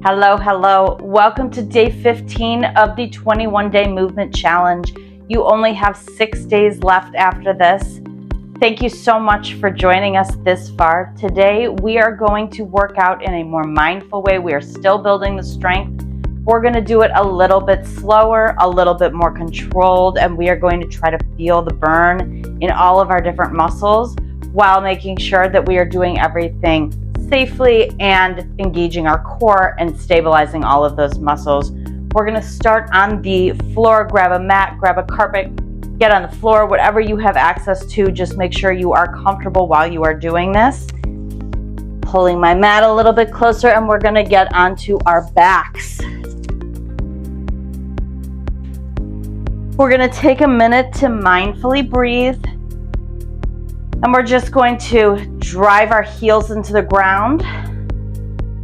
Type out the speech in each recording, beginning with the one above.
Hello, hello. Welcome to day 15 of the 21-day movement challenge. You only have 6 days left after this. Thank you so much for joining us this far. Today, we are going to work out in a more mindful way. We are still building the strength. We're going to do it a little bit slower, a little bit more controlled, and we are going to try to feel the burn in all of our different muscles while making sure that we are doing everything safely and engaging our core and stabilizing all of those muscles. We're going to start on the floor. Grab a mat, grab a carpet, get on the floor, whatever you have access to. Just make sure you are comfortable while you are doing this. Pulling my mat a little bit closer, and we're going to get onto our backs. We're going to take a minute to mindfully breathe. And we're just going to drive our heels into the ground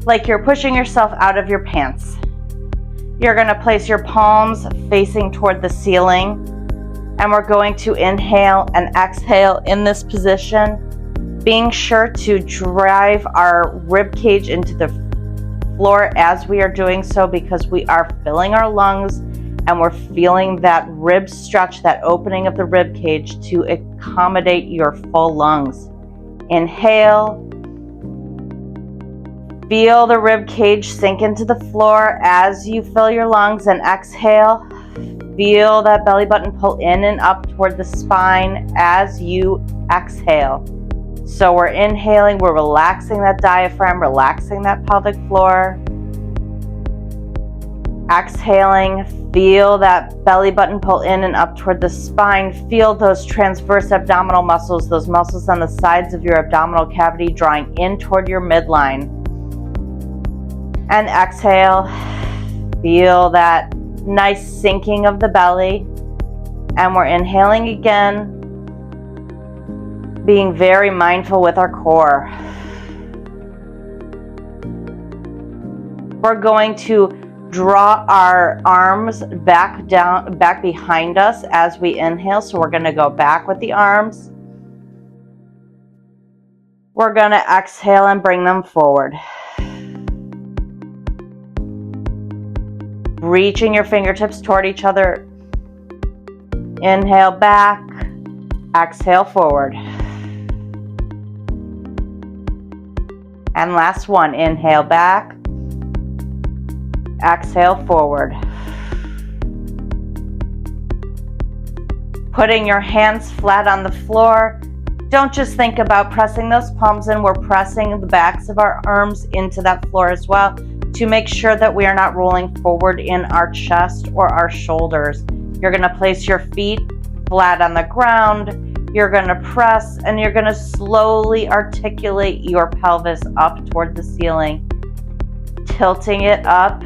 like you're pushing yourself out of your pants. You're going to place your palms facing toward the ceiling, and we're going to inhale and exhale in this position, being sure to drive our rib cage into the floor as we are doing so, because we are filling our lungs and we're feeling that rib stretch, that opening of the rib cage to accommodate your full lungs. Inhale. Feel the rib cage sink into the floor as you fill your lungs, and exhale. Feel that belly button pull in and up toward the spine as you exhale. So we're inhaling, we're relaxing that diaphragm, relaxing that pelvic floor. Exhaling, feel that belly button pull in and up toward the spine. Feel those transverse abdominal muscles, those muscles on the sides of your abdominal cavity drawing in toward your midline. And exhale, feel that nice sinking of the belly. And we're inhaling again, being very mindful with our core. We're going to draw our arms back behind us as we inhale. So we're going to go back with the arms. We're going to exhale and bring them forward. Reaching your fingertips toward each other. Inhale back, exhale forward. And last one, inhale back, exhale forward. Putting your hands flat on the floor. Don't just think about pressing those palms in. We're pressing the backs of our arms into that floor as well to make sure that we are not rolling forward in our chest or our shoulders. You're going to place your feet flat on the ground. You're going to press, and you're going to slowly articulate your pelvis up toward the ceiling, tilting it up,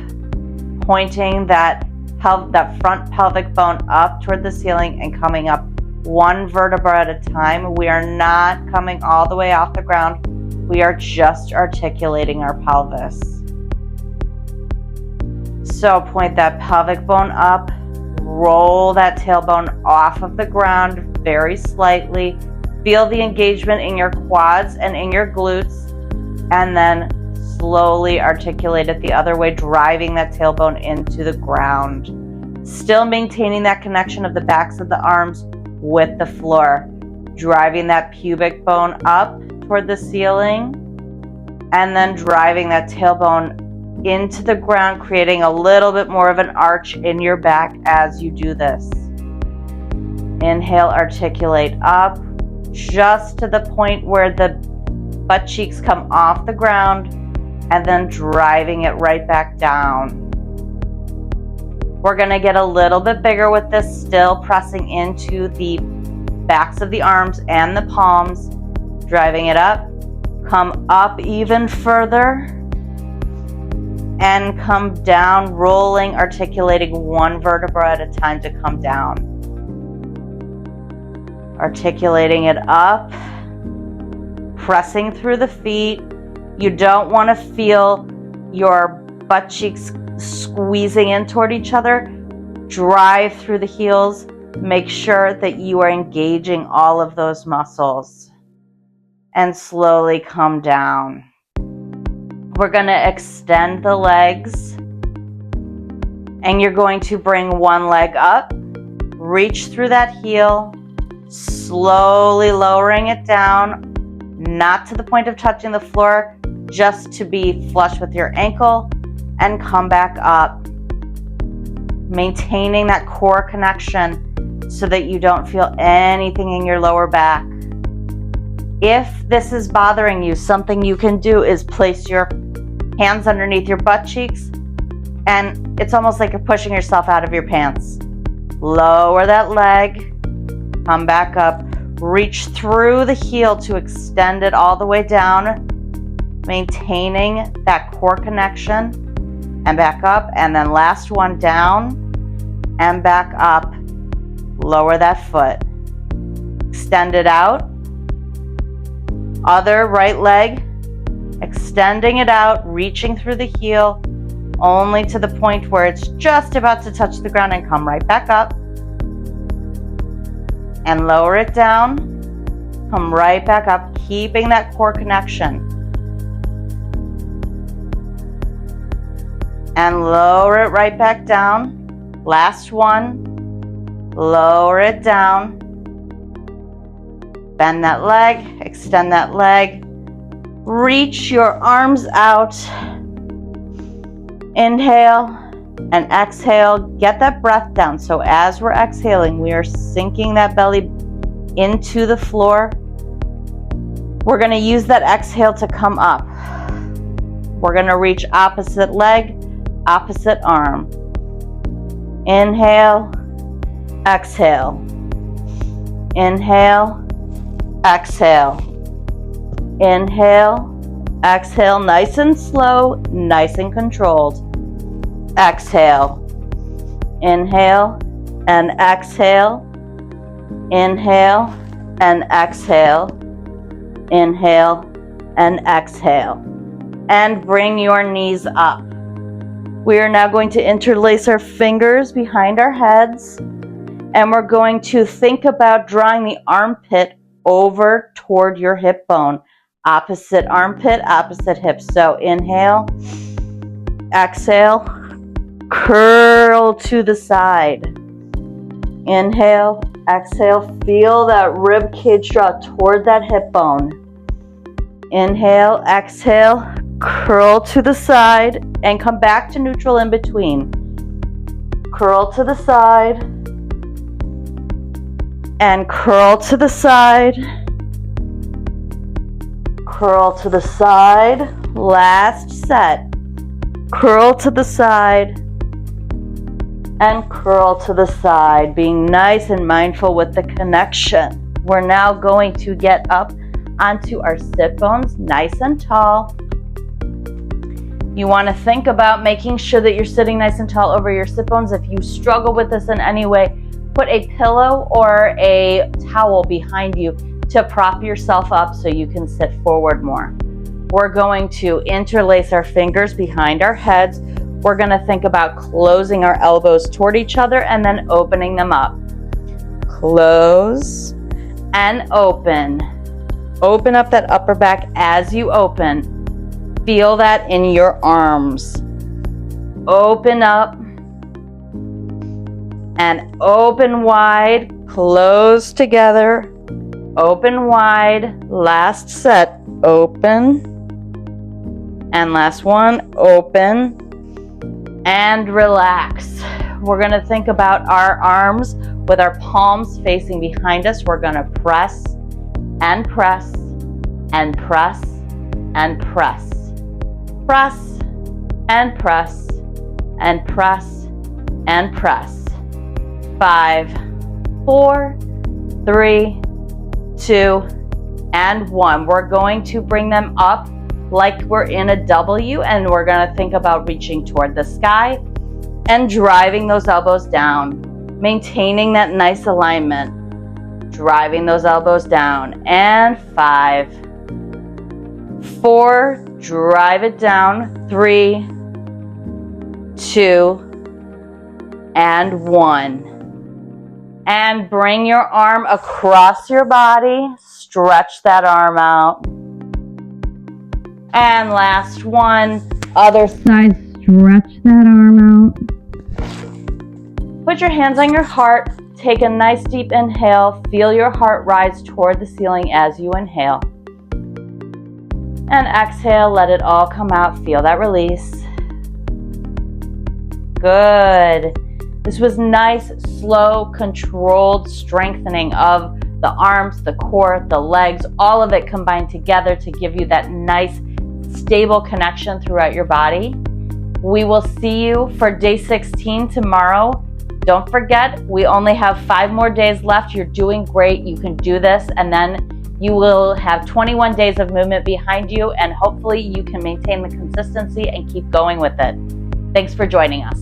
pointing that front pelvic bone up toward the ceiling and coming up one vertebra at a time. We are not coming all the way off the ground. We are just articulating our pelvis. So point that pelvic bone up, roll that tailbone off of the ground very slightly. Feel the engagement in your quads and in your glutes, and then slowly articulate it the other way, driving that tailbone into the ground. Still maintaining that connection of the backs of the arms with the floor. Driving that pubic bone up toward the ceiling, and then driving that tailbone into the ground, creating a little bit more of an arch in your back as you do this. Inhale, articulate up, just to the point where the butt cheeks come off the ground, and then driving it right back down. We're going to get a little bit bigger with this, still pressing into the backs of the arms and the palms, driving it up, come up even further, and come down, rolling, articulating one vertebra at a time to come down. Articulating it up, pressing through the feet. You don't want to feel your butt cheeks squeezing in toward each other. Drive through the heels. Make sure that you are engaging all of those muscles. And slowly come down. We're going to extend the legs, and you're going to bring one leg up, reach through that heel, slowly lowering it down, not to the point of touching the floor, just to be flush with your ankle, and come back up, maintaining that core connection so that you don't feel anything in your lower back. If this is bothering you, something you can do is place your hands underneath your butt cheeks, and it's almost like you're pushing yourself out of your pants. Lower that leg, come back up, reach through the heel to extend it all the way down, maintaining that core connection, and back up, and then last one, down and back up. Lower that foot, extend it out, other right leg, extending it out, reaching through the heel, only to the point where it's just about to touch the ground, and come right back up, and lower it down, come right back up, keeping that core connection, and lower it right back down. Last one, lower it down, bend that leg, extend that leg, reach your arms out, inhale and exhale, get that breath down. So as we're exhaling, we are sinking that belly into the floor. We're going to use that exhale to come up. We're going to reach opposite leg, opposite arm. Inhale, exhale. Inhale, exhale. Inhale, exhale, nice and slow, nice and controlled. Exhale. Inhale and exhale. Inhale and exhale. Inhale and exhale. And bring your knees up. We are now going to interlace our fingers behind our heads, and we're going to think about drawing the armpit over toward your hip bone. Opposite armpit, opposite hip. So inhale, exhale, curl to the side. Inhale, exhale, feel that rib cage draw toward that hip bone. Inhale, exhale, curl to the side, and come back to neutral in between. Curl to the side, and curl to the side. Curl to the side. Last set. Curl to the side and curl to the side, being nice and mindful with the connection. We're now going to get up onto our sit bones, nice and tall. You want to think about making sure that you're sitting nice and tall over your sit bones. If you struggle with this in any way, put a pillow or a towel behind you to prop yourself up so you can sit forward more. We're going to interlace our fingers behind our heads. We're going to think about closing our elbows toward each other and then opening them up. Close and open. Open up that upper back as you open. Feel that in your arms. Open up and open wide. Close together. Open wide. Last set. Open. And last one. Open. And relax. We're going to think about our arms with our palms facing behind us. We're going to press and press and press and press. Press and press and press and press. 5, 4, 3, 2, and 1. We're going to bring them up like we're in a W, and we're going to think about reaching toward the sky and driving those elbows down, maintaining that nice alignment, driving those elbows down. And 5, 4, drive it down. 3, 2, and 1. And bring your arm across your body. Stretch that arm out. And last one, other side, stretch that arm out. Put your hands on your heart, take a nice deep inhale, feel your heart rise toward the ceiling as you inhale. And exhale, let it all come out, feel that release. Good. This was nice, slow, controlled strengthening of the arms, the core, the legs, all of it combined together to give you that nice, stable connection throughout your body. We will see you for day 16 tomorrow. Don't forget, we only have 5 more days left. You're doing great. You can do this, and then you will have 21 days of movement behind you, and hopefully you can maintain the consistency and keep going with it. Thanks for joining us.